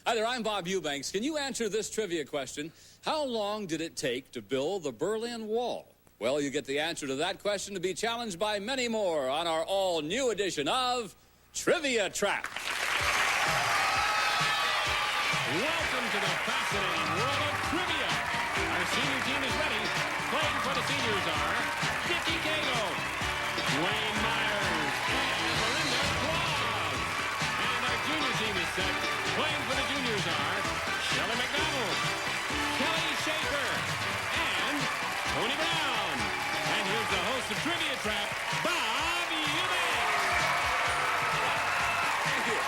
Hi there, I'm Bob Eubanks. Can you answer this trivia question? How long did it take to build the Berlin Wall? Well, you get the answer to that question to be challenged by many more on our all-new edition of Trivia Trap. Welcome to the fascinating world of trivia. Our senior team is ready. Playing for the seniors are Diki, Duane, and Laurinda. And our junior team is set. Playing for the juniors are Shelly, Kellie, and Tony Brown. And here's the host of Trivia Trap, Bob Eubanks. Thank you.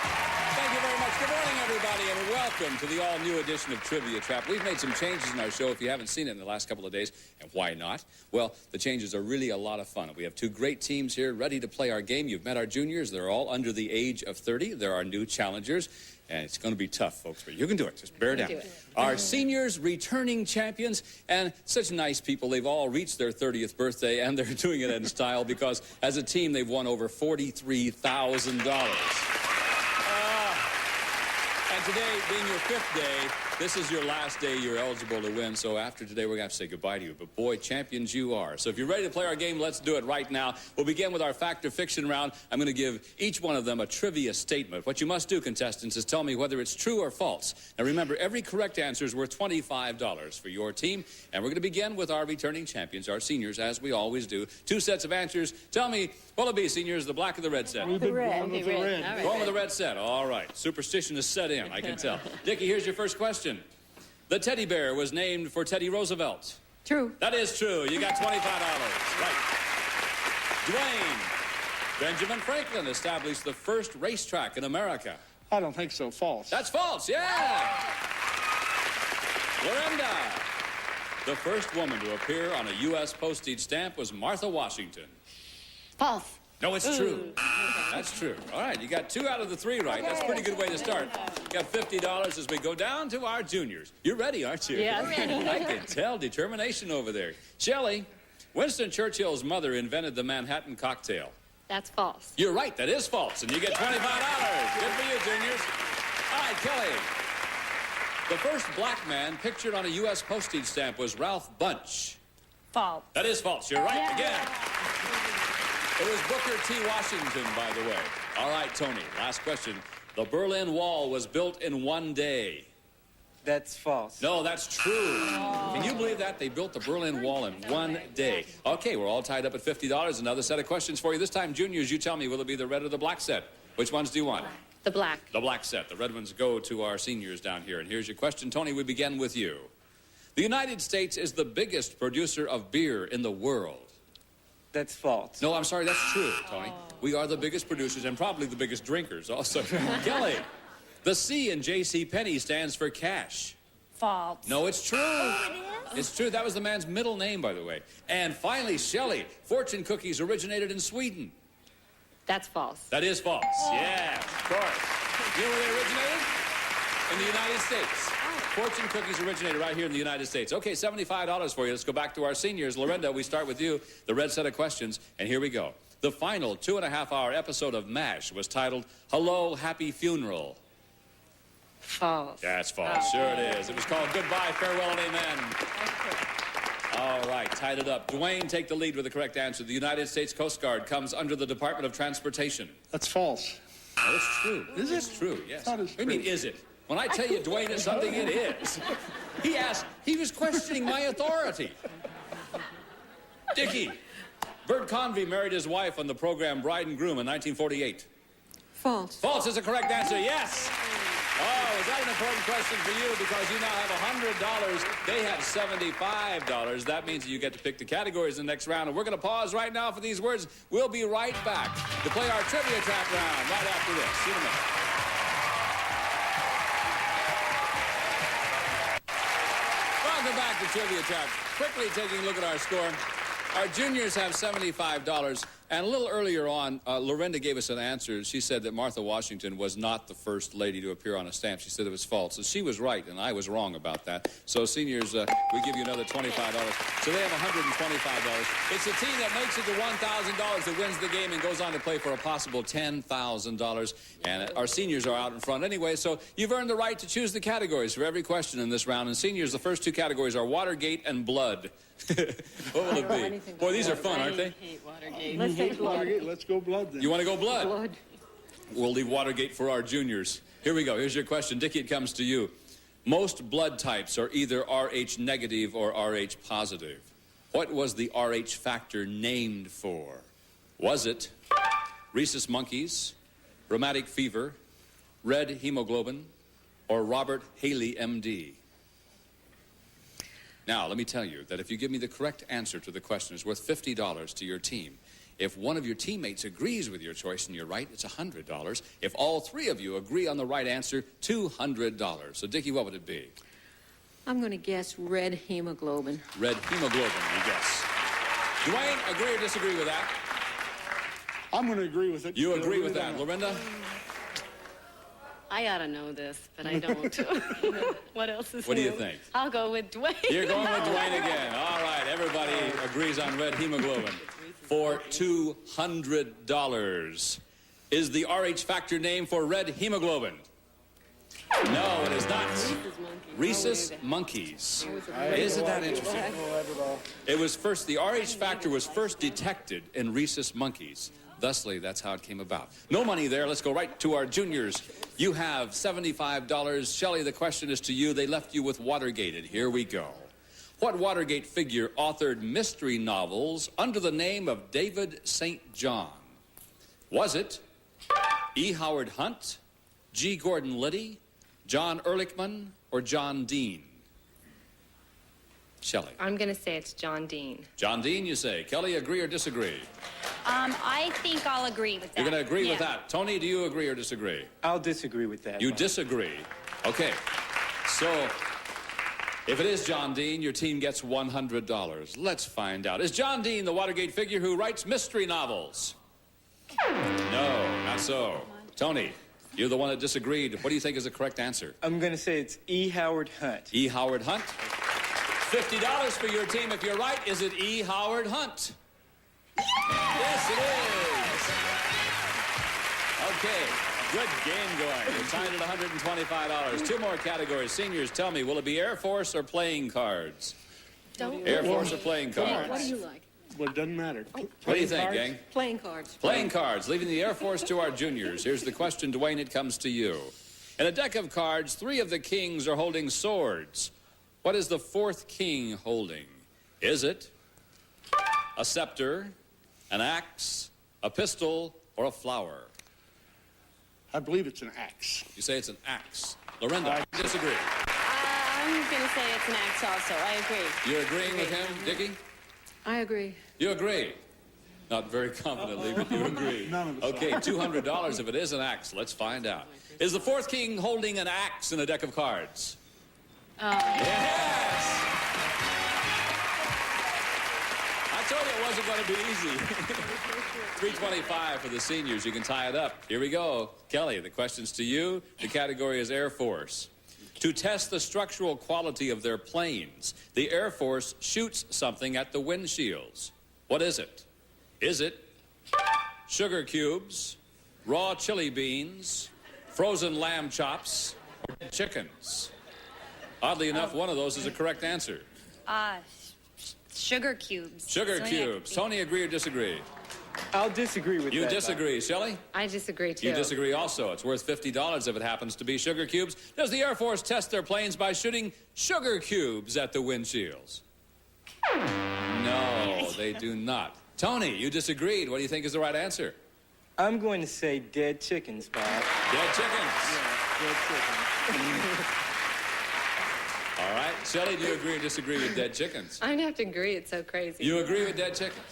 Thank you very much. Good morning, everybody, and welcome to the all-new edition of Trivia Trap. We've made some changes in our show if you haven't seen it in the last couple of days. And why not? Well, the changes are really a lot of fun. We have two great teams here ready to play our game. You've met our juniors. They're all under the age of 30. There are new challengers. And it's going to be tough, folks, but you can do it. Just bear down. Our seniors, returning champions, and such nice people. They've all reached their 30th birthday, and they're doing it in style because, as a team, they've won over $43,000. And today, being your fifth day, this is your last day you're eligible to win. So after today, we're going to have to say goodbye to you. But boy, champions you are. So if you're ready to play our game, let's do it right now. We'll begin with our fact or fiction round. I'm going to give each one of them a trivia statement. What you must do, contestants, is tell me whether it's true or false. Now remember, every correct answer is worth $25 for your team. And we're going to begin with our returning champions, our seniors, as we always do. Two sets of answers. Tell me, what'll it be, seniors, the black or the red set? The red. Going with the red set. All right. Superstition is set in, I can tell. Dickie, here's your first question. The teddy bear was named for Teddy Roosevelt. True. That is true. You got $25. Right. Duane, Benjamin Franklin established the first racetrack in America. I don't think so. False. That's false, yeah. Laurinda, the first woman to appear on a U.S. postage stamp was Martha Washington. False. No, it's true. That's true. All right, you got 2 out of the 3 right. That's a pretty good way to start. You got $50 as we go down to our juniors. You're ready, aren't you? Yeah, I'm ready. I can tell determination over there. Shelly, Winston Churchill's mother invented the Manhattan cocktail. That's false. You're right, that is false, and you get $25. Good for you, juniors. All right, Kellie. The first black man pictured on a U.S. postage stamp was Ralph Bunche. False. That is false. You're right again. It was Booker T. Washington, by the way. All right, Tony, last question. The Berlin Wall was built in 1 day. That's false. No, that's true. Oh. Can you believe that? They built the Berlin Wall in 1 day. Okay, we're all tied up at $50. Another set of questions for you. This time, juniors, you tell me, will it be the red or the black set? Which ones do you want? The black. The black set. The red ones go to our seniors down here. And here's your question. Tony, we begin with you. The United States is the biggest producer of beer in the world. That's false. No, I'm sorry, that's true, Tony. We are the biggest producers and probably the biggest drinkers also. Kellie, the C in J.C. Penney stands for cash. False. No, it's true. Oh, it is? It's true. That was the man's middle name, by the way. And finally, Shelly, fortune cookies originated in Sweden. That's false. That is false. Yeah, of course. You know where they originated? In the United States. Fortune cookies originated right here in the United States. Okay, $75 for you. Let's go back to our seniors. Laurinda, we start with you. The red set of questions, and here we go. The final 2.5-hour episode of MASH was titled Hello, Happy Funeral. False. That's false. Sure it is. It was called Goodbye, Farewell, and Amen. All right, tied it up. Duane, take the lead with the correct answer. The United States Coast Guard comes under the Department of Transportation. That's false. No, it's true. Is it? It's true, yes. That is What do you mean, true. is it? When I tell you Duane is something, it is. He was questioning my authority. Dickie, Bert Convy married his wife on the program Bride and Groom in 1948. False. False is the correct answer, yes. Oh, is that an important question for you? Because you now have $100. They have $75. That means that you get to pick the categories in the next round. And we're going to pause right now for these words. We'll be right back to play our Trivia Trap round right after this. See you in a minute. Welcome back to Trivia Trap. Quickly taking a look at our score. Our juniors have $75. And a little earlier on, Laurinda gave us an answer. She said that Martha Washington was not the first lady to appear on a stamp. She said it was false. So she was right, and I was wrong about that. So, seniors, we give you another $25. So they have $125. It's the team that makes it to $1,000 that wins the game and goes on to play for a possible $10,000. And our seniors are out in front anyway, so you've earned the right to choose the categories for every question in this round. And seniors, the first two categories are Watergate and blood. What will it be? Boy, these are fun, aren't they? I hate Watergate. You hate Watergate? Let's go blood then. You want to go blood? Blood. We'll leave Watergate for our juniors. Here we go. Here's your question. Dickie, it comes to you. Most blood types are either Rh negative or Rh positive. What was the Rh factor named for? Was it rhesus monkeys, rheumatic fever, red hemoglobin, or Robert Haley, MD? Now, let me tell you that if you give me the correct answer to the question, it's worth $50 to your team. If one of your teammates agrees with your choice and you're right, it's $100. If all three of you agree on the right answer, $200. So, Dickie, what would it be? I'm going to guess red hemoglobin. Red hemoglobin, you guess. Duane, agree or disagree with that? I'm going to agree with it. You agree with that. Laurinda? I ought to know this, but I don't. What else is What do you new? think? I'll go with Duane. You're going with Duane again. All right, everybody agrees on red hemoglobin. For $200. Is the RH factor name for red hemoglobin? No, it is not. Rhesus monkeys. Isn't that interesting? It was first, the RH factor was first detected in rhesus monkeys. Thusly, that's how it came about. No money there. Let's go right to our juniors. You have $75. Shelly, the question is to you. They left you with Watergate. Here we go. What Watergate figure authored mystery novels under the name of David St. John? Was it E. Howard Hunt, G. Gordon Liddy, John Ehrlichman, or John Dean? Shelley. I'm going to say it's John Dean. John Dean, you say. Kelly, agree or disagree? I think I'll agree with that. You're going to agree with that. Tony, do you agree or disagree? I'll disagree with that. You disagree. Okay. So, if it is John Dean, your team gets $100. Let's find out. Is John Dean the Watergate figure who writes mystery novels? No, not so. Tony, you're the one that disagreed. What do you think is the correct answer? I'm going to say it's E. Howard Hunt. E. Howard Hunt. $50 for your team if you're right. Is it E. Howard Hunt? Yes, it is. Okay, good game going. We're tied at $125. Two more categories. Seniors, tell me, will it be Air Force or playing cards? Air Force or playing cards? What do you like? Well, it doesn't matter. What do you think, gang? Playing cards. Playing cards, leaving the Air Force to our juniors. Here's the question, Duane, it comes to you. In a deck of cards, three of the kings are holding swords. What is the fourth king holding? Is it a scepter, an axe, a pistol, or a flower? I believe it's an axe. You say it's an axe. Laurinda, you disagree. I'm going to say it's an axe also. I agree. You're agreeing with him, Dickie? I agree. You agree. Not very confidently, but you agree. None of us Okay, $200 if it is an axe. Let's find out. Is the fourth king holding an axe in a deck of cards? Yes! I told you it wasn't going to be easy. $325 for the seniors. You can tie it up. Here we go. Kelly, the question's to you. The category is Air Force. To test the structural quality of their planes, the Air Force shoots something at the windshields. What is it? Is it sugar cubes, raw chili beans, frozen lamb chops, or chickens? Oddly enough, one of those is a correct answer. Sugar cubes. Sugar So, yeah, cubes. Tony, agree or disagree? I'll disagree with that. You disagree. Shelley? I disagree, too. You disagree also. It's worth $50 if it happens to be sugar cubes. Does the Air Force test their planes by shooting sugar cubes at the windshields? No, they do not. Tony, you disagreed. What do you think is the right answer? I'm going to say dead chickens, Bob. Dead chickens. Dead chickens. All right. Shelley, do you agree or disagree with dead chickens? I'd have to agree. It's so crazy. You agree with dead chickens?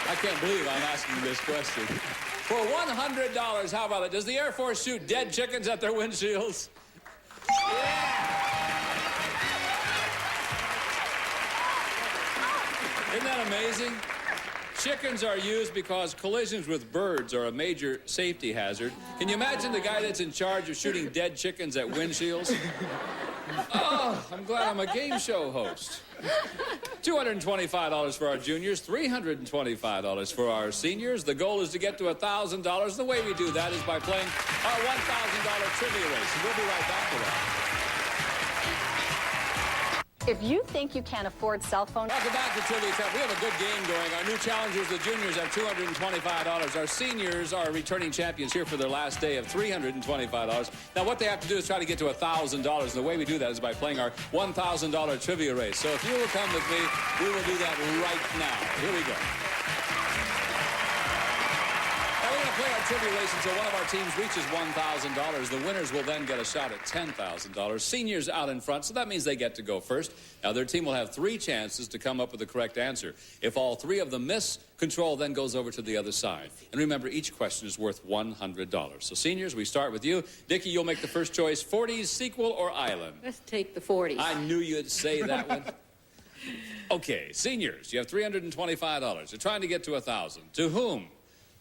I can't believe I'm asking this question. For $100, how about it? Does the Air Force shoot dead chickens at their windshields? Yeah! Isn't that amazing? Chickens are used because collisions with birds are a major safety hazard. Can you imagine the guy that's in charge of shooting dead chickens at windshields? Oh, I'm glad I'm a game show host. $225 for our juniors, $325 for our seniors. The goal is to get to $1,000. The way we do that is by playing our $1,000 trivia race. And we'll be right back to that. If you think you can't afford cell phone... Welcome back to Trivia Trap. We have a good game going. Our new challengers, the juniors, have $225. Our seniors are returning champions here for their last day of $325. Now, what they have to do is try to get to $1,000. And the way we do that is by playing our $1,000 trivia race. So if you will come with me, we will do that right now. Here we go. Now, we're going to play our trivia race until one of our teams reaches $1,000. The winners will then get a shot at $10,000. Seniors out in front, so that means they get to go first. Now, their team will have 3 chances to come up with the correct answer. If all 3 of them miss, control then goes over to the other side. And remember, each question is worth $100. So, seniors, we start with you. Dickie, you'll make the first choice. 40s, sequel, or island? Let's take the 40s. I knew you'd say that one. Okay, seniors, you have $325. You're trying to get to $1,000. To whom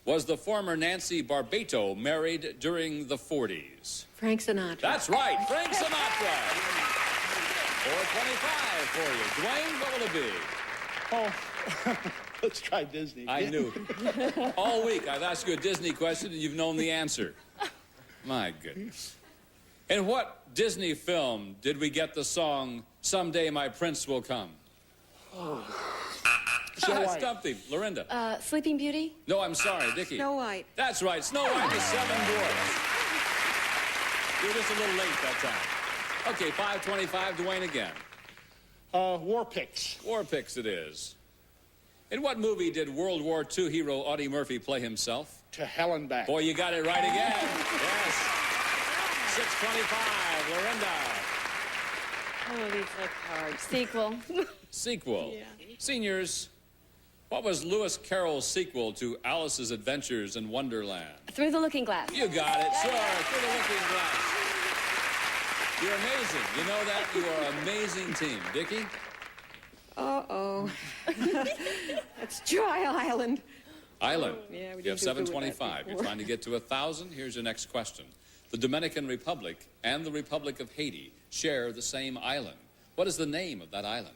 was the former Nancy Barbato married during the 40s? Frank Sinatra. That's right, Frank Sinatra. $425 for you. Duane, what will it be? Oh, let's try Disney. I knew. All week I've asked you a Disney question and you've known the answer. My goodness. In what Disney film did we get the song, Someday My Prince Will Come? Oh. Stumped him. Laurinda. Sleeping Beauty? No, I'm sorry, Dickie. Snow White. That's right, Snow White and the 7 Dwarfs. You were just a little late that time. Okay, $525, Duane again. War Picks. War Picks it is. In what movie did World War II hero Audie Murphy play himself? To Hell and Back. Boy, you got it right again. Yes. $625, Laurinda. Oh, these look hard. Sequel. Sequel. Yeah. Seniors, what was Lewis Carroll's sequel to Alice's Adventures in Wonderland? Through the Looking Glass. You got it, sure. Through the Looking Glass. You're amazing. You know that? You are an amazing team. Dickie? Uh-oh. That's Dry Island. Island. Yeah, we You have didn't do good with that $725. You're before. trying to get to 1,000. Here's your next question. The Dominican Republic and the Republic of Haiti share the same island. What is the name of that island?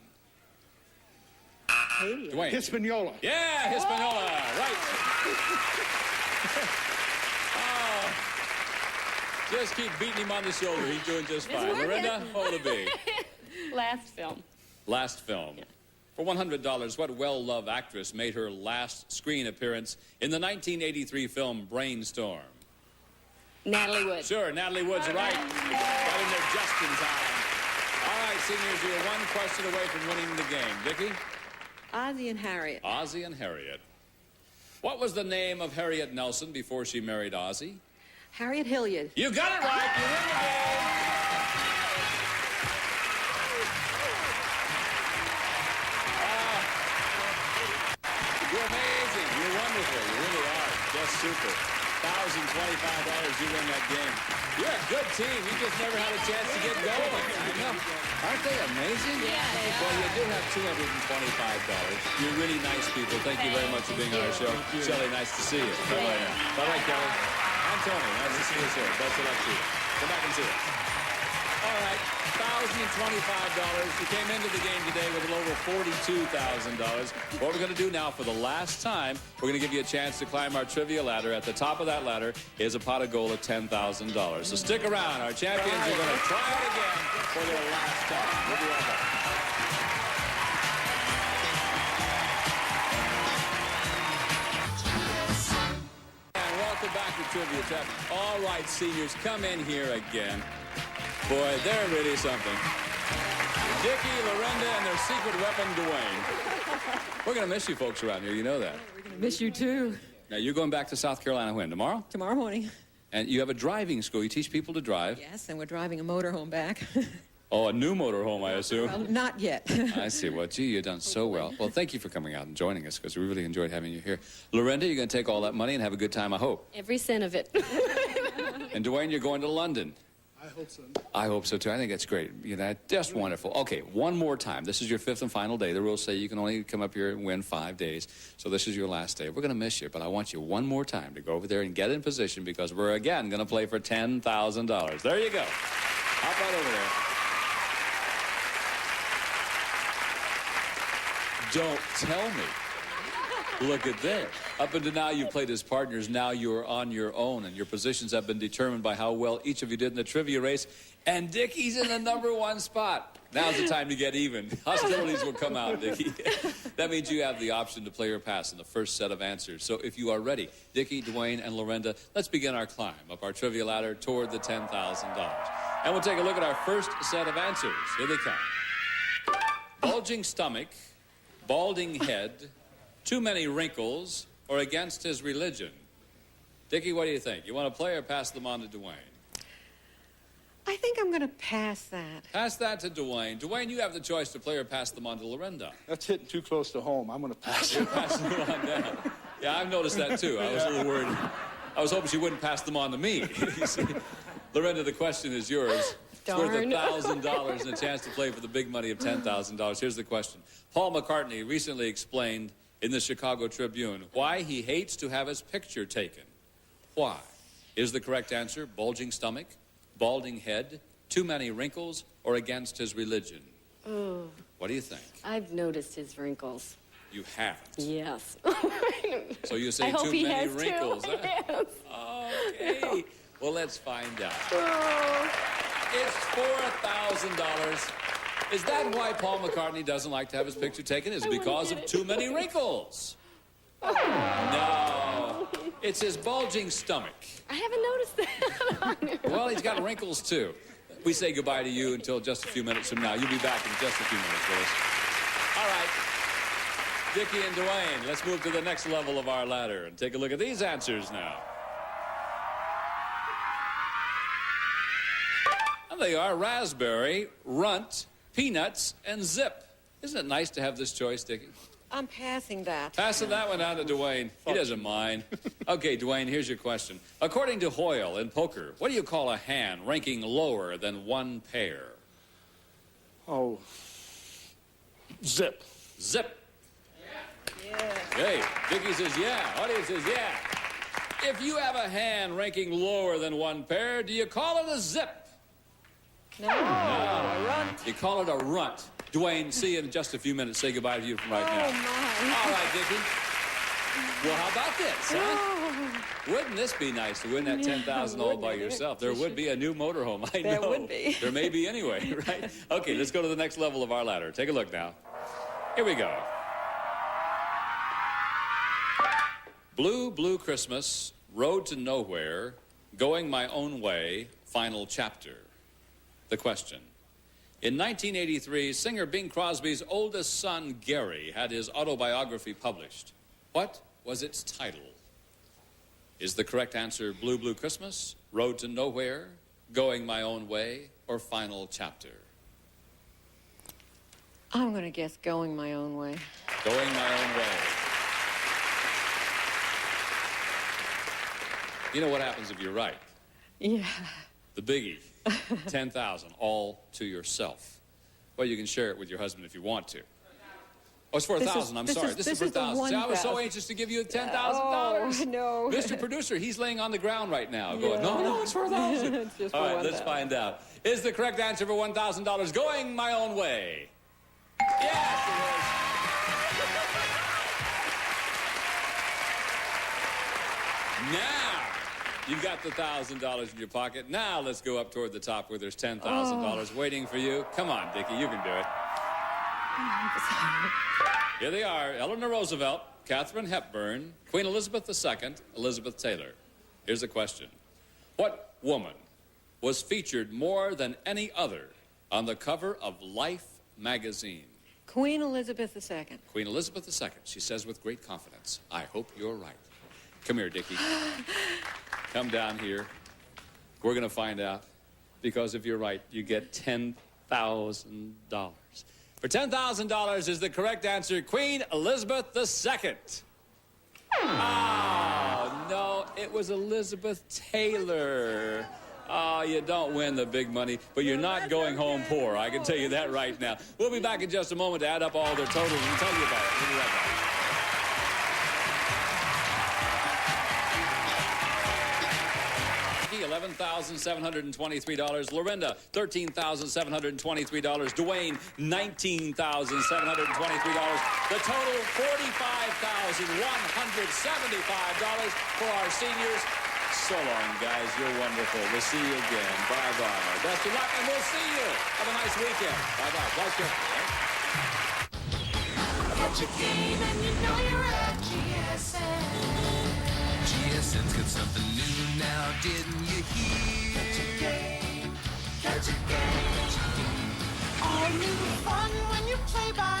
Haiti. Duane. Hispaniola. Yeah, Hispaniola. Right. Oh. Just keep beating him on the shoulder. He's doing just fine. Laurinda, what will it be? Last film. Last film. Yeah. For $100, what well-loved actress made her last screen appearance in the 1983 film Brainstorm? Natalie Wood. Sure, Natalie Wood's right. Got in there just in time. All right, seniors, you're 1 question away from winning the game. Dickie? Ozzie and Harriet. Ozzie and Harriet. What was the name of Harriet Nelson before she married Ozzie? Harriet Hilliard. You got it right. You win the game. You're amazing. You're wonderful. You really are. Just super. $1,025. You win that game. You're a good team. You just never had a chance to get going. I know. Aren't they amazing? Yeah, they are. Well, you do have $225. You're really nice people. Thank you very much for being on our show. Shelly, nice to see you. Bye-bye now. Bye-bye, Kellie. I'm Tony. Nice to see you, sir. Best of luck to you. Come back and see us. All right, $1,025. You came into the game today with a little over $42,000. What we're going to do now for the last time, we're going to give you a chance to climb our trivia ladder. At the top of that ladder is a pot of gold of $10,000. So stick around. Our champions are going to try it again for their last time. We'll be right back. And welcome back to Trivia Trap. All right, seniors, come in here again. Boy, they're really something. Dickie, Laurinda, and their secret weapon, Duane. We're going to miss you folks around here. You know that. We're going to miss you, too. Now, you're going back to South Carolina when? Tomorrow? Tomorrow morning. And you have a driving school. You teach people to drive. Yes, and we're driving a motorhome back. Oh, a new motorhome, I assume. Well, not yet. I see. Well, gee, you've done so well. Well, thank you for coming out and joining us, because we really enjoyed having you here. Laurinda, you're going to take all that money and have a good time, I hope. Every cent of it. And Duane, you're going to London. I hope so. I hope so, too. I think that's great. You know, just wonderful. Okay, one more time. This is your fifth and final day. The rules say you can only come up here and win 5 days. So this is your last day. We're going to miss you, but I want you one more time to go over there and get in position because we're, again, going to play for $10,000. There you go. Hop right over there. Don't tell me. Look at this. Up until now, you played as partners. Now you're on your own, and your positions have been determined by how well each of you did in the trivia race. And Diki's in the #1 spot. Now's the time to get even. Hostilities will come out, Diki. That means you have the option to play or pass in the first set of answers. So if you are ready, Diki, Duane, and Laurinda, let's begin our climb up our trivia ladder toward the $10,000. And we'll take a look at our first set of answers. Here they come. Bulging stomach, balding head, too many wrinkles, or against his religion. Diki, what do you think? You want to play or pass them on to Duane? I think I'm going to pass that. Pass that to Duane. Duane, you have the choice to play or pass them on to Laurinda. That's hitting too close to home. I'm going to pass it. Pass them on down. Yeah, I've noticed that, too. I was a little worried. I was hoping she wouldn't pass them on to me. You see, Laurinda, the question is yours. It's worth $1,000 and a chance to play for the big money of $10,000. Here's the question. Paul McCartney recently explained in the Chicago Tribune why he hates to have his picture taken. Why? Is the correct answer bulging stomach, balding head, too many wrinkles, or against his religion? Oh. What do you think? I've noticed his wrinkles. You haven't? Yes. So you say too many wrinkles, huh? Yes. Okay. Well, let's find out. Oh. It's $4,000. Is that why Paul McCartney doesn't like to have his picture taken? Is it because of too many wrinkles? No. It's his bulging stomach. I haven't noticed that. Well, he's got wrinkles, too. We say goodbye to you until just a few minutes from now. You'll be back in just a few minutes, Willis. All right. Diki and Duane, let's move to the next level of our ladder and take a look at these answers now. And they are raspberry, runt, peanuts, and zip. Isn't it nice to have this choice, Diki? I'm passing that. Passing that one down to Duane. He doesn't mind. Okay, Duane, here's your question. According to Hoyle in poker, what do you call a hand ranking lower than one pair? Oh. Zip. Zip. Yeah. Hey, Diki says yeah. Audience says yeah. If you have a hand ranking lower than one pair, do you call it a zip? No. A runt. You call it a runt. Duane, see you in just a few minutes. Say goodbye to you from right now. Oh, my. All right, Diki. Well, how about this, huh? Oh. Wouldn't this be nice to win that $10,000 all by yourself? There would be a new motorhome. I know. There would be. There may be anyway, right? Okay, let's go to the next level of our ladder. Take a look now. Here we go. Blue, Blue Christmas, Road to Nowhere, Going My Own Way, Final Chapter. The question. In 1983, singer Bing Crosby's oldest son, Gary, had his autobiography published. What was its title? Is the correct answer Blue, Blue Christmas, Road to Nowhere, Going My Own Way, or Final Chapter? I'm going to guess Going My Own Way. Going My Own Way. You know what happens if you're right? Yeah. The biggie. 10,000, all to yourself. Well, you can share it with your husband if you want to. Oh, it's for 1,000. I'm sorry. This is for 1,000. See, I was so anxious to give you $10,000. Oh, no. Mr. Producer, he's laying on the ground right now going, no, it's for 1,000. It's just All for right, 1,000. let's find out. Is the correct answer for $1,000 Going My Own Way? Yes, it is. Now, you've got the $1,000 in your pocket. Now let's go up toward the top where there's $10,000 waiting for you. Come on, Diki, you can do it. Here they are, Eleanor Roosevelt, Katharine Hepburn, Queen Elizabeth II, Elizabeth Taylor. Here's the question. What woman was featured more than any other on the cover of Life magazine? Queen Elizabeth II. Queen Elizabeth II, she says with great confidence. I hope you're right. Come here, Diki. Come down here. We're going to find out. Because if you're right, you get $10,000. For $10,000 is the correct answer, Queen Elizabeth II. Oh, no, it was Elizabeth Taylor. You don't win the big money, but you're not going home poor. I can tell you that right now. We'll be back in just a moment to add up all their totals and tell you about it. We'll be right back. $11,723. Laurinda, $13,723. Duane, $19,723. The total, $45,175 for our seniors. So long, guys. You're wonderful. We'll see you again. Bye-bye. Best of luck, and we'll see you. Have a nice weekend. Bye-bye. Flight careful. Catch a game and you know you're at GSN. GSN's got something new now, didn't you hear? Catch a game, catch a game. All new fun when you play by